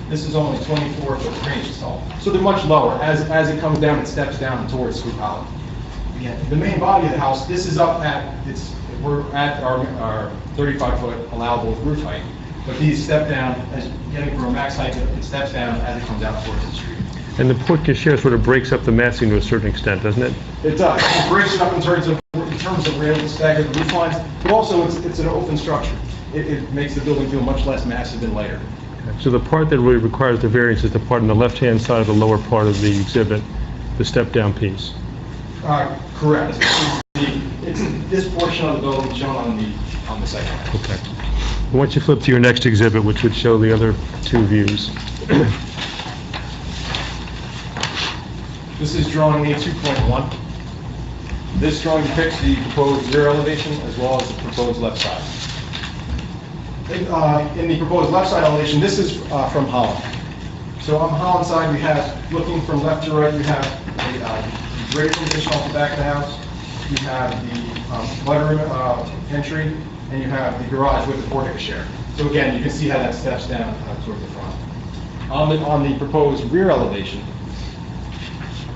This is only 24 foot 3 inches tall. So they're much lower. As it comes down, it steps down towards Spook Hollow. Again, the main body of the house, this is up at, we're at our 35 foot allowable roof height. But these step down, as getting from a max height, it steps down as it comes out towards the street. And the porte-cochere sort of breaks up the massing to a certain extent, doesn't it? It does. It breaks it up in terms of we're able to stagger the roof lines, but also it's an open structure. It makes the building feel much less massive and lighter. So the part that really requires the variance is the part on the left-hand side of the lower part of the exhibit, the step-down piece. Correct. It's this portion of the building shown on the second. Okay. Once you flip to your next exhibit, which would show the other two views. This is drawing A2.1. This drawing depicts the proposed rear elevation as well as the proposed left side. In the proposed left side elevation, this is from Holland. So on the Holland side, we have, looking from left to right, we have a grade position off the back of the house. You have the mudroom entry, and you have the garage with the porte-cochere. So again, you can see how that steps down towards the front. On the proposed rear elevation,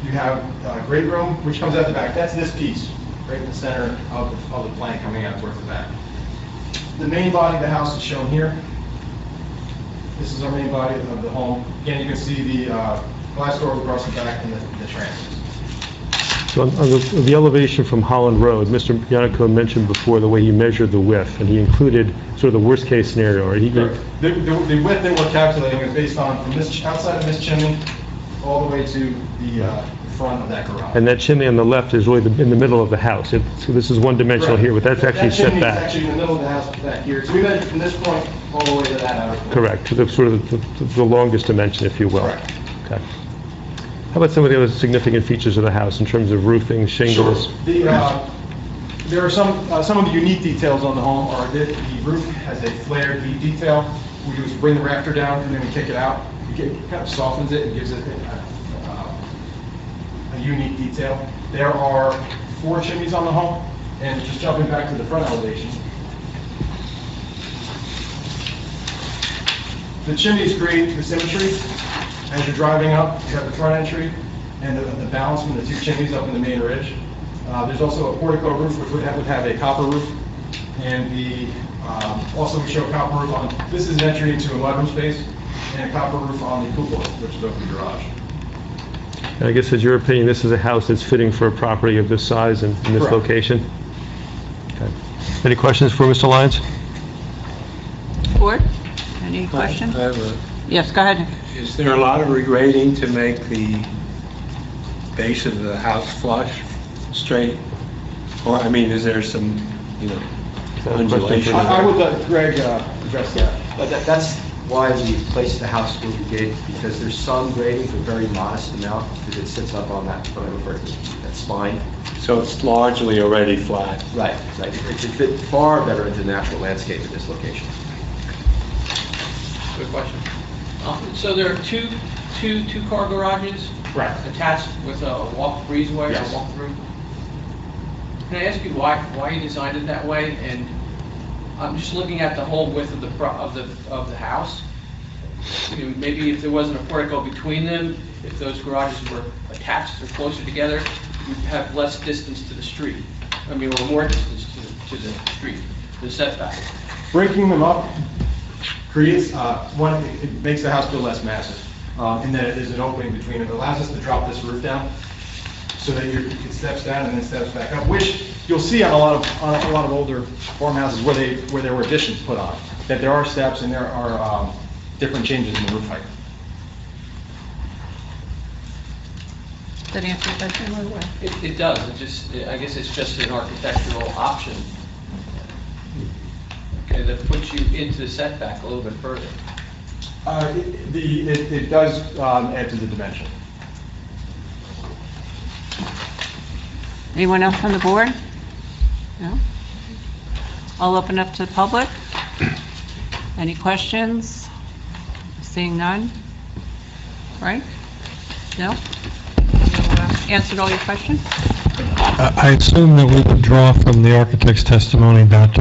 you have a great room, which comes out the back. That's this piece, right in the center of the plan coming out towards the back. The main body of the house is shown here. This is our main body of the home. Again, you can see the glass doors across the back and the transoms. So on the elevation from Holland Road, Mr. Yannico mentioned before the way he measured the width, and he included sort of the worst-case scenario, right? The width that we're calculating is based on from this outside of this chimney all the way to the front of that garage. And that chimney on the left is really in the middle of the house. So this is one-dimensional here, but that's actually set That chimney is back. actually in the middle of the house back here. So we measured from this point all the way to that outer point. Correct, to the sort of the longest dimension, if you will. Correct. Okay. How about some of the other significant features of the house in terms of roofing, shingles? Sure. There are some of the unique details on the home are that the roof has a flared V detail. We do is bring the rafter down and then we kick it out. It kind of softens it and gives it a unique detail. There are 4 chimneys on the home, and just jumping back to the front elevation. The chimneys create the symmetry. As you're driving up, you have the front entry and the balance from the 2 chimneys up in the main ridge. There's also a portico roof, which would have a copper roof. And also we show a copper roof on, this is an entry into a mudroom space, and a copper roof on the cupola, which is over the garage. And I guess, in your opinion, this is a house that's fitting for a property of this size and in this Correct. location? Okay. Any questions for Mr. Lyons? Board, any questions? I have a- Yes, go ahead. Is there a lot of regrading to make the base of the house flush, straight? Or, I mean, is there some, undulation? I would let Greg address that. But that's why we placed the house where we did, because there's some grading, but very modest amount, because it sits up on that, what I refer to, that spine. So it's largely already flat? Right. It fit far better into the natural landscape at this location. Good question. So there are two car garages? Right. Attached with a breezeway Yes. or walk-through? Can I ask you why you designed it that way? And I'm just looking at the whole width of the house. Maybe if there wasn't a portico between them, if those garages were attached or closer together, you'd have less distance to the street. Or more distance to the street, the setback. Breaking them up creates, it makes the house feel less massive, in that there's an opening between it. It allows us to drop this roof down so that it steps down and then steps back up, which you'll see on a lot of older farmhouses where there were additions put on, that there are steps and there are different changes in the roof height. Does that answer your question? It does. I guess it's just an architectural option. Okay, that puts you into the setback a little bit further. It does add to the dimension. Anyone else on the board? No? I'll open up to the public. Any questions? Seeing none? Frank? No? You answered all your questions? I assume that we would draw from the architect's testimony about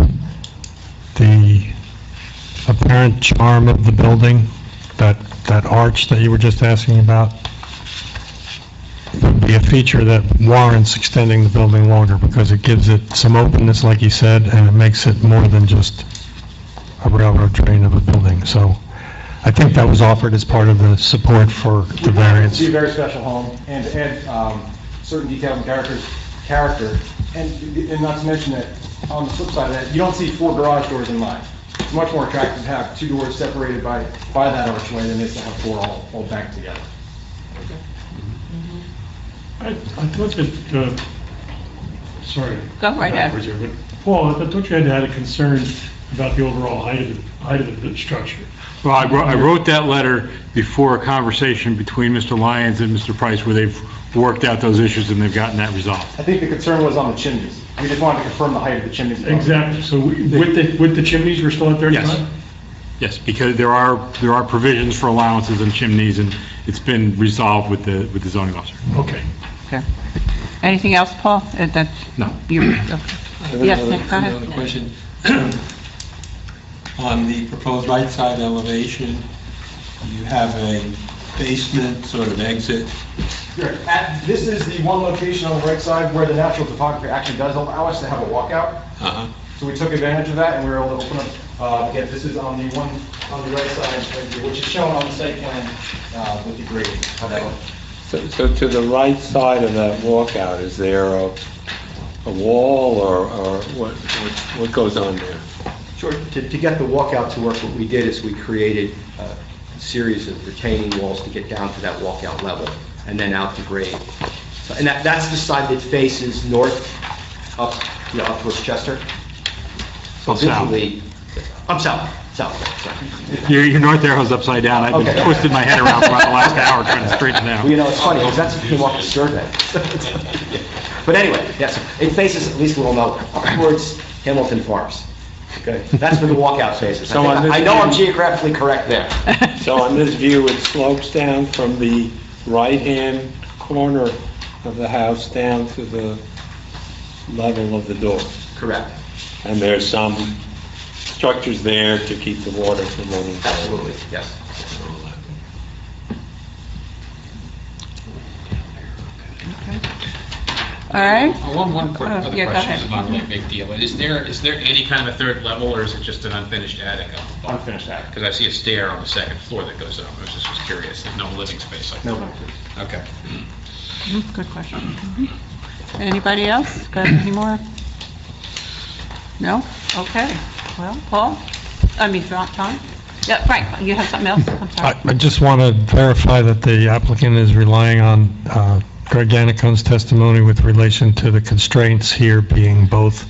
the apparent charm of the building, that arch that you were just asking about, would be a feature that warrants extending the building longer because it gives it some openness, like you said, and it makes it more than just a railroad train of a building. So I think that was offered as part of the support for the variance. It's a very special home, and to add certain details and character, and not to mention that, on the flip side of that, you don't see 4 garage doors in mine. It's much more attractive to have 2 doors separated by that archway than it is to have 4 all banked together. I thought that, sorry. Go right ahead. backwards here, but Paul, I thought you had a concern about the overall height of the structure. Well, I wrote that letter before a conversation between Mr. Lyons and Mr. Price where they've worked out those issues and they've gotten that resolved. I think the concern was on the chimneys. We just wanted to confirm the height of the chimneys. Exactly, so with the chimneys, we're still at 35? Yes. Yes, because there are provisions for allowances and chimneys, and it's been resolved with the zoning officer. Okay. Okay. Anything else, Paul? No. Yes, Nick, go ahead. Another question. On the proposed right side elevation, you have a basement sort of exit. This is the one location on the right side where the natural topography actually does allow us to have a walkout. So we took advantage of that and we were able to open up, again, this is on the one on the right side, which is shown on the site plan with the grading. How that looks. So to the right side of that walkout, is there a wall or what goes on there? Sure. To get the walkout to work, what we did is we created a series of retaining walls to get down to that walkout level, and then out to grade. So, and that's the side that faces north, up towards Chester. So South. visually, I'm south. Sorry. Your north arrow's upside down. I've been Okay. twisting my head around for about the last hour trying to straighten it out. Well, it's funny, because that's what came off the survey. But anyway, yes, it faces, at least we'll know, towards Hamilton Farms. Okay, that's where the walkout faces. So on this I know I'm view- geographically correct there. So on this view, it slopes down from the right-hand corner of the house down to the level of the door. Correct. And there's some structures there to keep the water from running. Absolutely, yes. All right. One quick other Yeah, go question, ahead. it's not really a big deal. Is there any kind of a third level, or is it just an unfinished attic up above? Unfinished attic. Because I see a stair on the second floor that goes up. I was just curious. There's no living space like that? No. Okay. Good question. Anybody else? Got any more? No? Okay. Well, Paul? Tom? Yeah, Frank, you have something else? I'm sorry. I just want to verify that the applicant is relying on Greg Yanicone's testimony with relation to the constraints here being both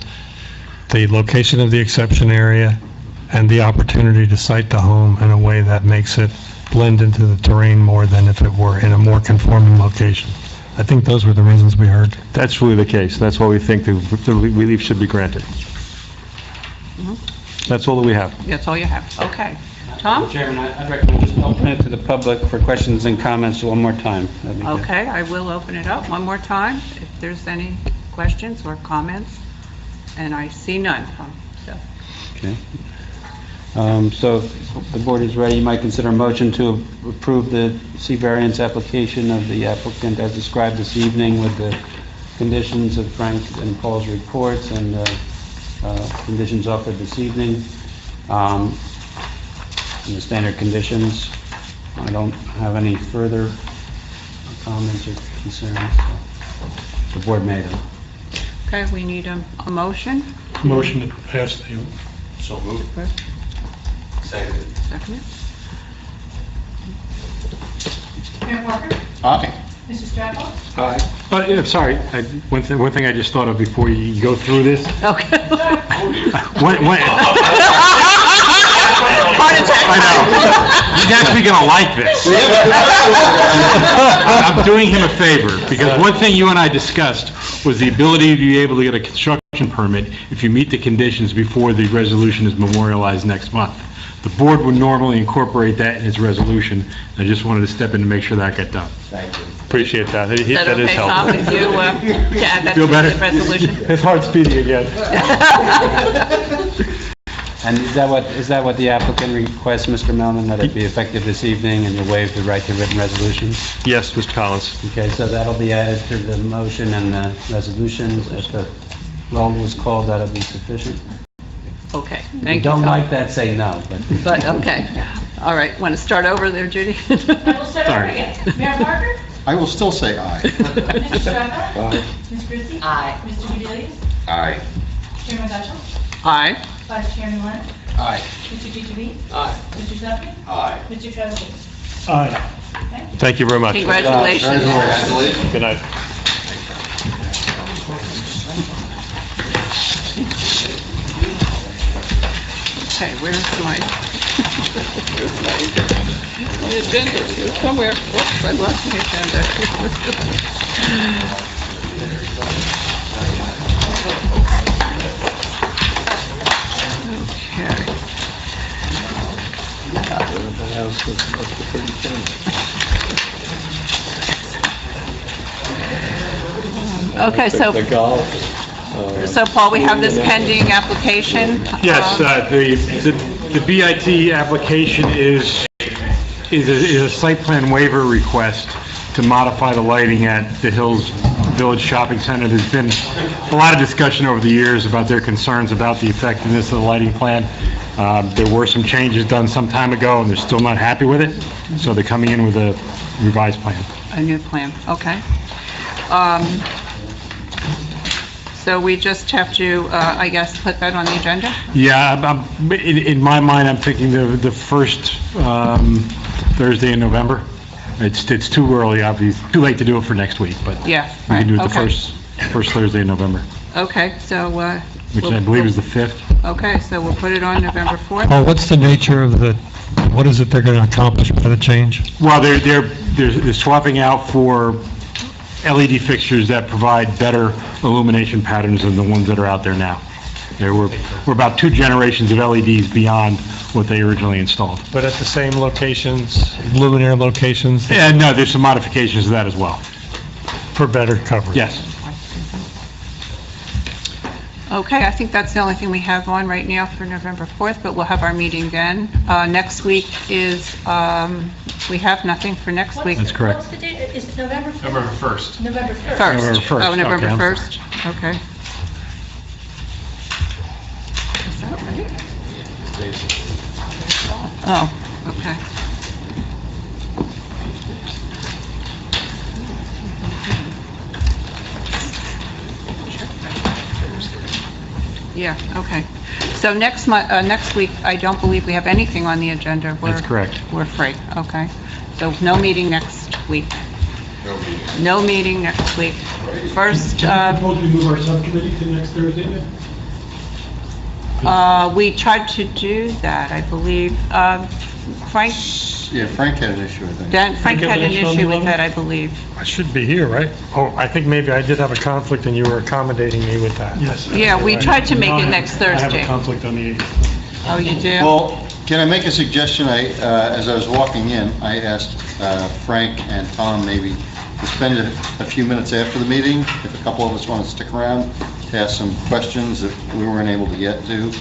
the location of the exception area and the opportunity to site the home in a way that makes it blend into the terrain more than if it were in a more conforming location. I think those were the reasons we heard. That's really the case. That's why we think the relief should be granted. That's all that we have. That's all you have. Okay. Tom? Chairman, I'd recommend just open it to the public for questions and comments one more time. That'd be good. Okay, I will open it up one more time if there's any questions or comments, and I see none, Tom, so. Okay. So if the board is ready, you might consider a motion to approve the C variance application of the applicant as described this evening with the conditions of Frank and Paul's reports and conditions offered this evening. And the standard conditions. I don't have any further comments or concerns. So the board made them. Okay, we need a motion. Motion to pass the... So moved. Seconded. Second. Mayor Parker? Aye. Mrs. Stradford? Aye. Yeah, sorry, one thing I just thought of before you go through this. Okay. I know. He's actually going to like this. I'm doing him a favor, because one thing you and I discussed was the ability to be able to get a construction permit if you meet the conditions before the resolution is memorialized next month. The board would normally incorporate that in its resolution. I just wanted to step in to make sure that got done. Thank you. Appreciate that. Is that That is okay, Tom, helpful. with you, to add that to Feel better? the resolution? His heart's beating again. And is that what the applicant requests, Mr. Melman, that it be effective this evening and you waive the right to written resolution? Yes, Mr. Collins. Okay, so that'll be added to the motion and the resolutions. If the roll was called, that'll be sufficient. Okay, If you thank you, don't Tom. like that, say no, but... But, okay. All right, want to start over there, Judy? I will start over again. Mayor Parker? I will still say aye. Mr. Stefan? Aye. Ms. Christie? Aye. Mr. Udelius? Aye. Chairman Gatchell? Aye. Vice Chairman Lynn? Aye. Mr. GGB? Aye. Mr. Duffy? Aye. Mr. Trevor? Aye. Thank you very much. Congratulations. Congratulations. Good night. Okay, where's my, the agenda is somewhere. Oops, I lost my agenda. Okay. Okay, so, The golf. so Paul, we have this pending application. Yes, the BIT application is a site plan waiver request to modify the lighting at the Hills Village Shopping Center. There's been a lot of discussion over the years about their concerns about the effectiveness of the lighting plan. There were some changes done some time ago, and they're still not happy with it, so they're coming in with a revised plan. A new plan, okay. So we just have to, I guess, put that on the agenda? Yeah, in my mind, I'm thinking the first Thursday in November. It's too early, obviously, too late to do it for next week, but Yeah. we can do it the okay. first Thursday in November, Okay, so, which I believe is the 5th. okay, so we'll put it on November 4th. Paul, what's the nature of what is it they're going to accomplish by the change? Well, they're swapping out for LED fixtures that provide better illumination patterns than the ones that are out there now. We're about 2 generations of LEDs beyond what they originally installed. But at the same locations, luminaire locations, And no, there's some modifications to that as well. for better coverage? Yes. Okay, I think that's the only thing we have on right now for November 4th, but we'll have our meeting then. Next week is, we have nothing for next week. That's correct. What's the date? Is it November 4th? November 1st. November 1st. First. November 1st, Oh, November okay, I'm 1st, okay. Is that right? Oh, okay. Yeah, okay. So next week, I don't believe we have anything on the agenda. That's correct. We're free, okay. So no meeting next week. No meeting next week. First, Suppose we move our subcommittee to next Thursday then? we tried to do that, I believe. Frank, Yeah, Frank had an issue, I think. Frank had an on the issue with 11th? that, I believe. I should be here, right? Oh, I think maybe I did have a conflict and you were accommodating me with that. Yes. Yeah, we tried to make it next I have Thursday. a conflict on the 8th. Oh, you do? Well, can I make a suggestion? As I was walking in, I asked Frank and Tom maybe to spend a few minutes after the meeting, if a couple of us want to stick around, to ask some questions that we weren't able to get to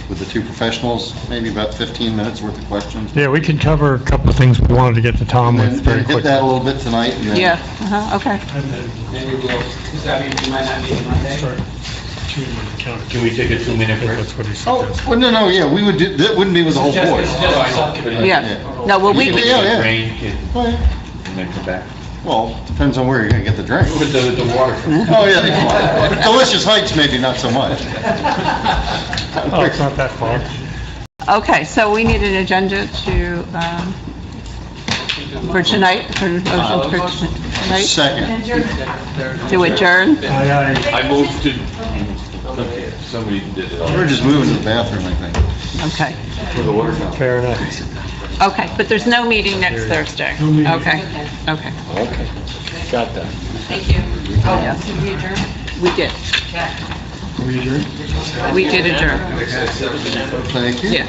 with the 2 professionals, maybe about 15 minutes worth of questions. Yeah, we can cover a couple of things we wanted to get to Tom And with very then hit quickly. that a little bit tonight. And then Yeah, okay. Maybe we'll, does that mean we might not meet Monday? Can we take a 2-minute break? That's what he Oh, suggested. well, no, yeah, we would do, that wouldn't be with the whole board. Yeah. No, well, we, Yeah, yeah. Rain, Oh, yeah. and then come back. Well, depends on where you're gonna get the drink. With the water. Oh, yeah. Delicious Heights, maybe not so much. Oh, it's not that far. okay, so we need an agenda to, for tonight, for motion for tonight, Second. to adjourn. Aye, aye. I moved to, somebody did it. We're just moving to the bathroom, I think. Okay, Fair enough. okay, but there's no meeting next Thursday? No meeting. Okay, okay. Okay, got that. Thank you. Oh, yes. We did. We did adjourn. Thank you. Yeah.